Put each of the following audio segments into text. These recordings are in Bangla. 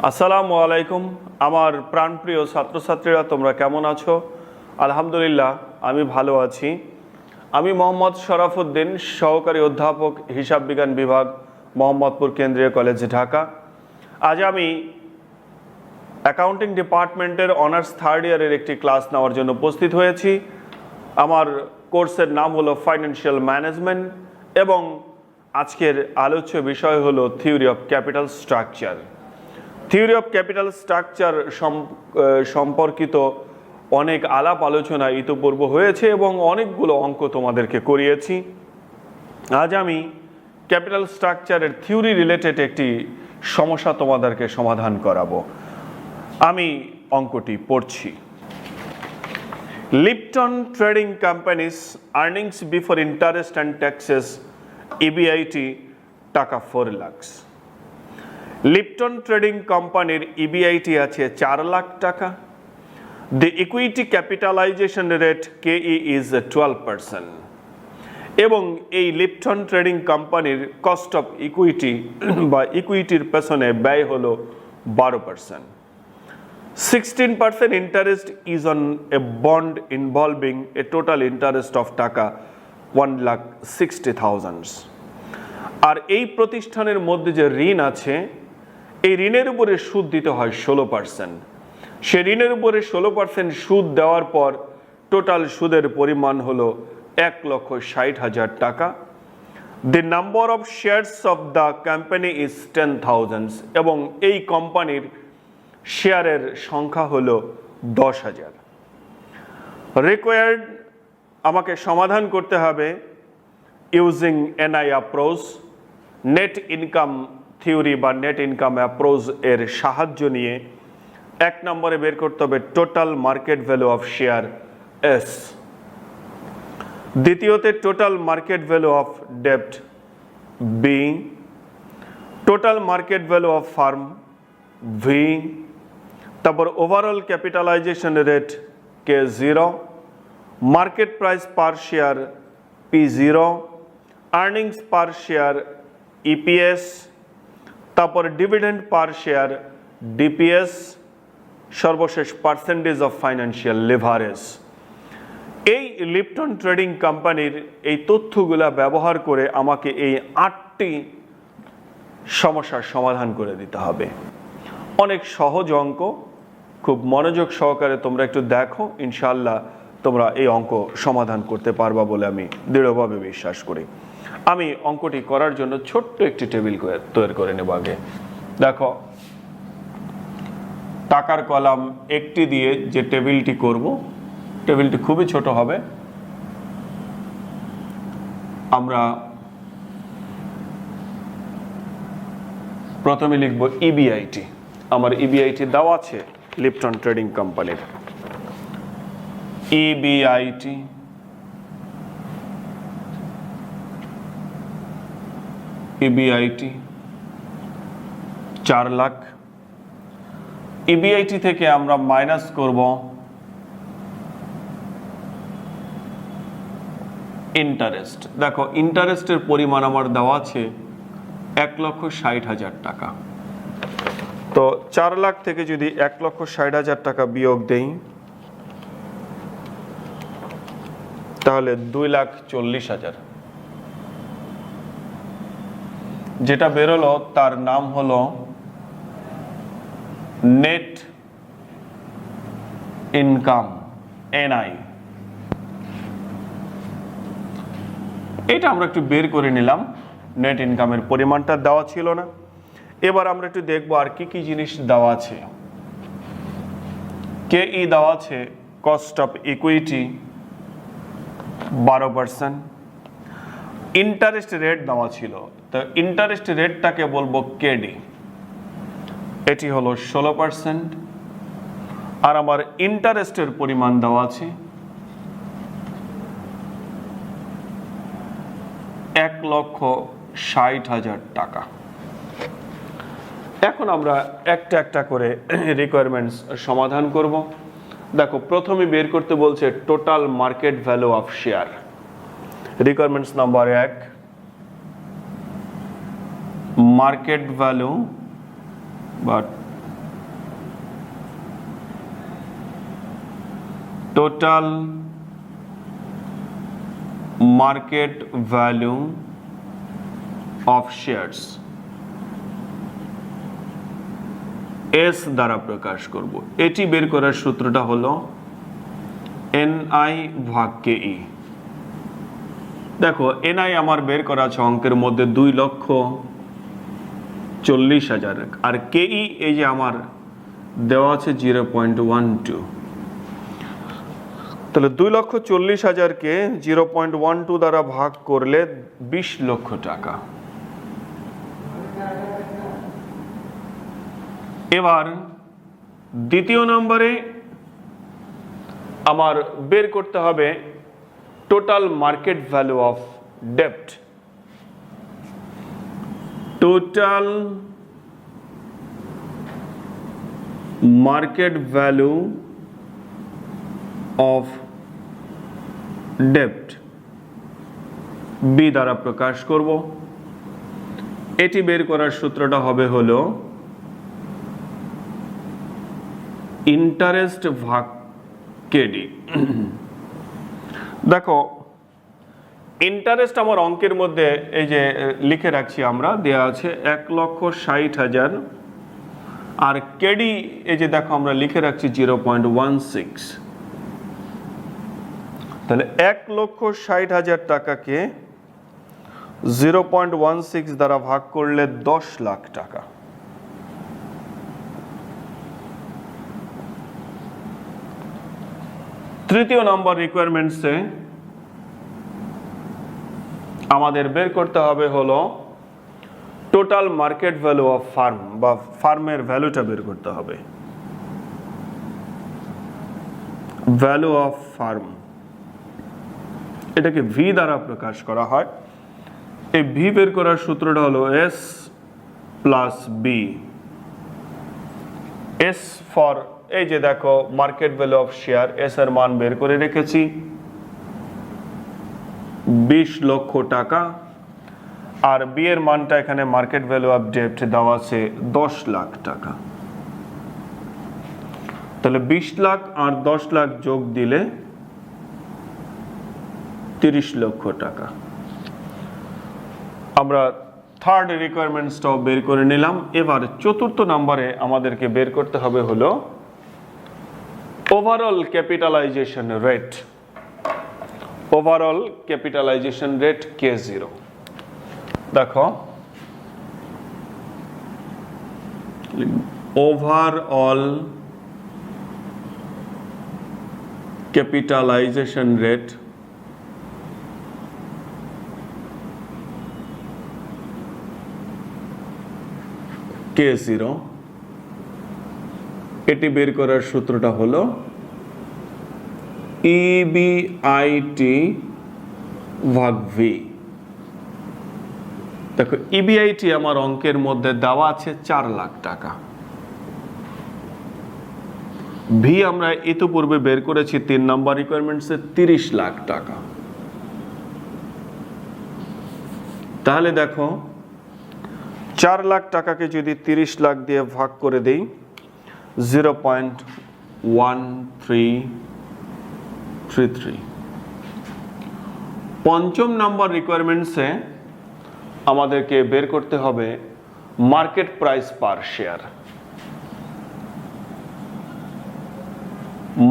আসসালামু আলাইকুম। আমার প্রাণপ্রিয় ছাত্রছাত্রীরা, তোমরা কেমন আছো? আলহামদুলিল্লাহ, আমি ভালো আছি। আমি মোহাম্মদ শরাফুদ্দিন, সহকারী অধ্যাপক, হিসাব বিজ্ঞান বিভাগ, মোহাম্মদপুর কেন্দ্রীয় কলেজ, ঢাকা। আজ আমি অ্যাকাউন্টিং ডিপার্টমেন্টের অনার্স থার্ড ইয়ারের একটি ক্লাস নেওয়ার জন্য উপস্থিত হয়েছি। আমার কোর্সের নাম হলো ফাইন্যান্সিয়াল ম্যানেজমেন্ট এবং আজকের আলোচ্য বিষয় হলো theory of capital structure. Theory of capital structure সম্পর্কিত অনেক আলাপ আলোচনা ইতিপূর্ব হয়েছে এবং অনেকগুলো অঙ্ক তোমাদেরকে করিয়েছি। আজ আমি ক্যাপিটাল স্ট্রাকচারের থিওরি রিলেটেড একটি সমস্যা তোমাদেরকে সমাধান করাবো। আমি অঙ্কটি পড়ছি। Lipton trading companies earnings before interest and taxes EBIT টাকা 4 লাখ। লিপটন ট্রেডিং কোম্পানির ইবিআইটি আছে 4 লাখ টাকা। The equity capitalization rate KE is 12%. এবং এই লিপটন ট্রেডিং কোম্পানির কস্ট অফ ইকুইটি বা ইকুইটির পেছনে ব্যয় হলো 12%. 16% interest is on a bond involving A total interest of টাকা 1,60,000. আর এই প্রতিষ্ঠানের মধ্যে যে ঋণ আছে, এই ঋণের উপরে সুদ দিতে হয় 16%। সে ঋণের উপরে 16% সুদ দেওয়ার পর টোটাল সুদের পরিমাণ হলো 1,60,000 টাকা। The number of shares of the company is 10,000 এবং এই কোম্পানির শেয়ারের সংখ্যা হলো 10,000। রিকোয়ার্ড আমাকে সমাধান করতে হবে using NI approach, net income theory বা নেট ইনকাম অ্যাপ্রোচ এর সাহায্য নিয়ে। 1 নম্বরে বের করতে হবে total market value of share S, দ্বিতীয়তে টোটাল মার্কেট ভ্যালু অফ ডেপ্ট B, total market value of firm V, তারপর overall capitalization rate K0, market price per share P0, earnings per share EPS, তারপর ডিভিডেন্ড পার শেয়ার ডিপিএস, সর্বশেষ পার্সেন্টেজ অফ ফাইন্যান্সিয়াল লিভারেজ। এই লিপটন ট্রেডিং কোম্পানির এই তথ্যগুলা ব্যবহার করে আমাকে এই 8টি সমস্যার সমাধান করে দিতে হবে। অনেক সহজ অঙ্ক, খুব মনোযোগ সহকারে তোমরা একটু দেখো, ইনশাআল্লাহ তোমরা এই অঙ্ক সমাধান করতে পারবা বলে আমি দৃঢ়ভাবে বিশ্বাস করি। আমি অঙ্কটি করার জন্য ছোট্ট একটি টেবিল তৈরি করে নেব। আগে দেখো, টাকার কলাম একটি দিয়ে যে টেবিলটি করব, টেবিলটি খুবই ছোট হবে। আমরা প্রথমে লিখব ইবিআইটি। আমার ইবিআইটি দেওয়া আছে লিপটন ট্রেডিং কোম্পানির। EBIT EBIT 4 lakh. ইবিআইটি থেকে আমরা মাইনাস করব ইন্টারেস্ট। দেখো, ইন্টারেস্টের পরিমাণ আমার দেওয়া আছে 1,60,000 টাকা। তো 4 লাখ থেকে যদি 1,60,000 টাকা বিয়োগ দেই, তাহলে 2,40,000 যেটা বেরোলো তার নাম হলো নেট ইনকাম, এনআই। এটা আমরা একটু বের করে নিলাম, নেট ইনকামের পরিমাণটা দেওয়া ছিল না। এবার আমরা একটু দেখবো আর কি কি জিনিস দেওয়া আছে। কেই দেওয়া আছে cost of equity 12%। Interest rate দেওয়া ছিল, তো ইন্টারেস্ট রেটটাকে বলবো কেডি, এটি হলো 16%। আর আমার ইন্টারেস্টের পরিমাণ দেওয়া আছে 1,60,000 টাকা। এখন আমরা একটা একটা করে রিকোয়ারমেন্টস সমাধান করব। দেখো, প্রথমে বের করতে বলছে total market value of share. Requirements number 1, market value বা total market value of shares S দ্বারা প্রকাশ করব। এটি বের করার সূত্রটা হলো NI ভাগ KE। দেখো NI আমার বের করা আছে অঙ্কের মধ্যে 2,40,000 আর KE এই যে আমার দেওয়া আছে 0.12। তাহলে 2,40,000কে 0.12 দ্বারা ভাগ করলে 20 লক্ষ টাকা। এবার দ্বিতীয় নম্বরে আমার বের করতে হবে টোটাল মার্কেট ভ্যালু অফ ডেপ্ট। টোটাল মার্কেট ভ্যালু অফ ডেপ্ট বি দ্বারা প্রকাশ করব। এটি বের করার সূত্রটা হবে হলো ইন্টারেস্ট ভাগ কেডি। দেখো ইন্টারেস্ট আমার অঙ্কের মধ্যে এই যে লিখে রাখছি আমরা, দেয়া আছে 1,60,000 আর কেডি এই যে দেখো আমরা লিখে রাখছি 0.16। তাহলে 1,60,000 টাকাকে 0.16 দ্বারা ভাগ করলে 10 লাখ টাকা। তৃতীয় নম্বর রিকোয়ারমেন্টসে আমাদের বের করতে হবে হলো total market value of farm বা ফার্মের ভ্যালুটা বের করতে হবে। ভ্যালু অফ ফার্ম এটাকে ভি দ্বারা প্রকাশ করা হয়। এই ভি বের করার সূত্রটা হলো S plus B. S for এই যে দেখো market value of share, S এর মান বের করে রেখেছি 20 লক্ষ টাকা আর বি এর মানটা এখানে মার্কেট ভ্যালু অফ ডেপ্ট দেওয়া আছে 10 লাখ টাকা। তাহলে 20 লাখ আর 10 লাখ যোগ দিলে 30 লক্ষ টাকা। আমরা থার্ড রিকোয়ারমেন্টসটাও বের করে নিলাম। এবার চতুর্থ নম্বরে আমাদেরকে বের করতে হবে হলো overall capitalization rate. Overall capitalization rate K0। দেখো ওভারঅল ক্যাপিটালাইজেশন রেট K0, এটি বের করার সূত্রটা হলো EBIT ভাগ ভি। দেখো EBIT আমার অঙ্কের মধ্যে দেওয়া আছে 4 লাখ টাকা। ভি আমরা ইতিপূর্বে বের করেছি 3 নম্বর রিকোয়ারমেন্টসে 30 লাখ টাকা। তাহলে দেখো 4 লাখ টাকাকে যদি 30 লাখ দিয়ে ভাগ করে দেই 0.1333। পঞ্চম নম্বর রিকোয়ারমেন্টসে আমাদেরকে বের করতে হবে market price per share.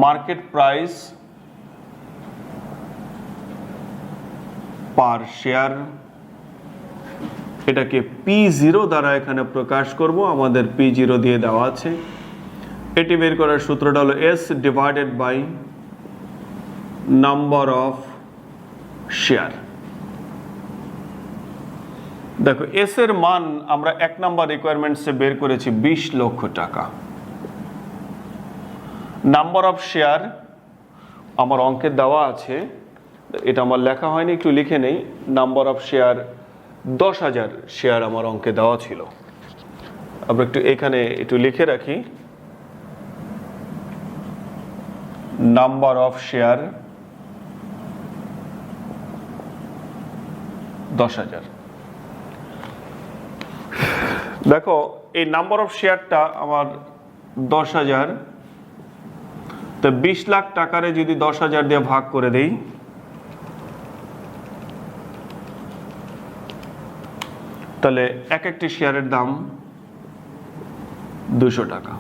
Market price per share এটাকে P0 দ্বারা এখানে প্রকাশ করব। আমাদের P0 দিয়ে দেওয়া আছে। এটি বের করার সূত্রটা হলো S divided by number of share. দেখো এস এর মান আমরা 1 নাম্বার রিকোয়ারমেন্টসে বের করেছি 20 লক্ষ টাকা। নাম্বার অফ শেয়ার আমার অঙ্কে দেওয়া আছে, এটা আমার লেখা হয়নি, একটু লিখে নেই। নাম্বার অফ শেয়ার 10,000 শেয়ার আমার অঙ্কে দেওয়া ছিল। আমরা একটু এখানে একটু লিখে রাখি নাম্বার অফ শেয়ার 10,000। দেখো এই নাম্বার অফ শেয়ারটা আমার 10,000, তো 20 লাখ টাকারে যদি 10,000 দিয়ে ভাগ করে দেই, তাহলে এক একটি শেয়ারের দাম 200 টাকা।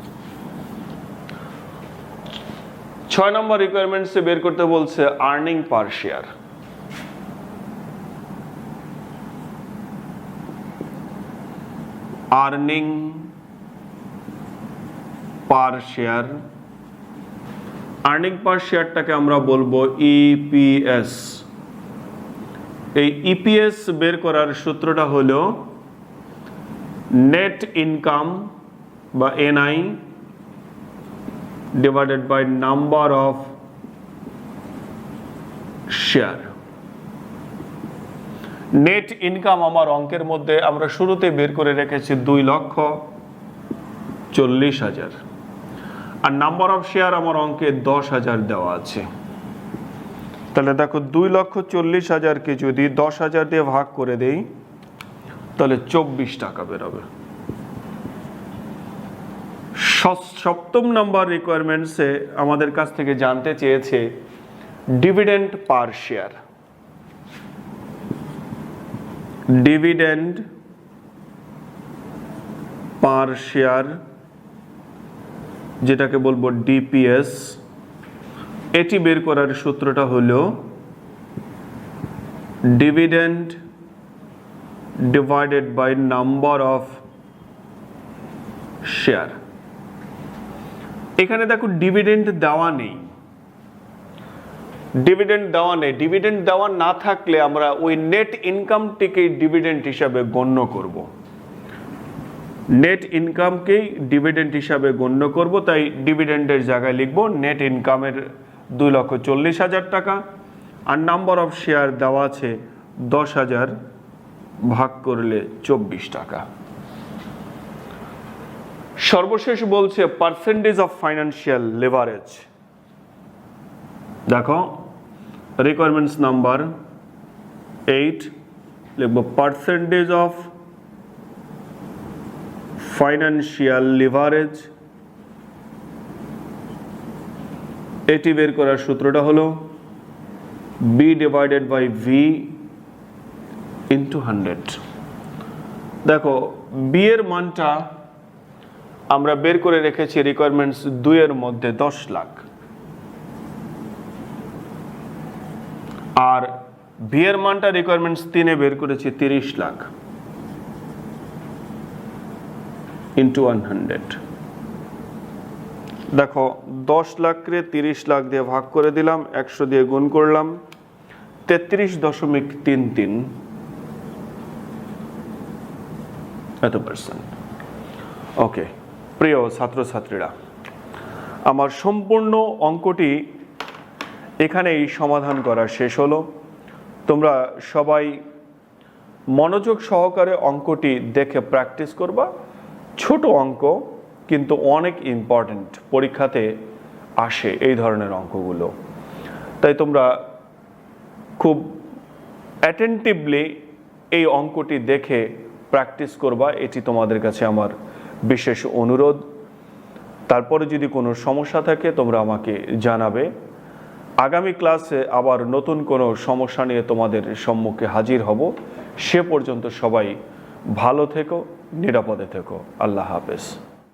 6 নম্বর রিকোয়ারমেন্টসে বের করতে বলছে earning per share. Earning per share, earning per শেয়ারটাকে আমরা বলবো ইপিএস। এই ইপিএস বের করার সূত্রটা হলো নেট ইনকাম বা NI divided by number of share. Net income আমার অঙ্কের মধ্যে আমরা শুরুতে বের করে রেখেছি 2,40,000, আর নাম্বার অফ শেয়ার আমার অঙ্কে 10,000 দেওয়া আছে। তাহলে দেখো 2,40,000কে যদি 10,000 দিয়ে ভাগ করে দেই, তাহলে 24 টাকা বেরোবে। 7ম নাম্বার রিকোয়ারমেন্টসে আমাদের কাছ থেকে জানতে চেয়েছে dividend per share. Dividend per share, যেটাকে বলবো ডিপিএস, এটি বের করার সূত্রটা হলো dividend divided by number of share. এখানে দেখো ডিভিডেন্ড দেওয়া নেই, ডিভিডেন্ড দেওয়া নেই। ডিভিডেন্ড দেওয়া না থাকলে আমরা ওই নেট ইনকামটিকে ডিভিডেন্ড হিসাবে গণ্য করব। নেট ইনকামকেই ডিভিডেন্ড হিসাবে গণ্য করব, তাই ডিভিডেন্ডের জায়গায় লিখব নেট ইনকামের 2,40,000 টাকা, আর নাম্বার অফ শেয়ার দেওয়া আছে 10,000 ভাগ করলে 24 টাকা। সর্বশেষ বলছে পার্সেন্টেজ অফ ফাইন্যান্সিয়াল লেভারেজ। দেখো রিকোয়ারমেন্টস নাম্বার 8 লিখব পার্সেন্টেজ অফ ফাইন্যান্সিয়াল লিভারেজ। এটি বের করার সূত্রটা হলো B divided by V into 100। দেখো বি এর মানটা আমরা বের করে রেখেছি রিকোয়ারমেন্টস 2 এর মধ্যে 10 লাখ, আর ভি এর মানটা রিকোয়ারমেন্টস 3 এ বের করেছি 30 লাখ ইন্টু 100। দেখো 10 লাখকে 30 লাখ দিয়ে ভাগ করে দিলাম, 100 দিয়ে গুণ করলাম, 33.33 %। ওকে প্রিয় ছাত্রছাত্রীরা, আমার সম্পূর্ণ অঙ্কটি এখানেই সমাধান করা শেষ হলো। তোমরা সবাই মনোযোগ সহকারে অঙ্কটি দেখে প্র্যাকটিস করবা। ছোট অঙ্ক কিন্তু অনেক ইম্পর্ট্যান্ট, পরীক্ষাতে আসে এই ধরনের অঙ্কগুলো। তাই তোমরা খুব অ্যাটেন্টিভলি এই অঙ্কটি দেখে প্র্যাকটিস করবা, এটি তোমাদের কাছে আমার বিশেষ অনুরোধ। তারপরে যদি কোনো সমস্যা থাকে তোমরা আমাকে জানাবে। আগামী ক্লাসে আবার নতুন কোনো সমস্যা নিয়ে তোমাদের সম্মুখে হাজির হব। সে পর্যন্ত সবাই ভালো থেকো, নিরাপদে থেকো। আল্লাহ হাফেজ।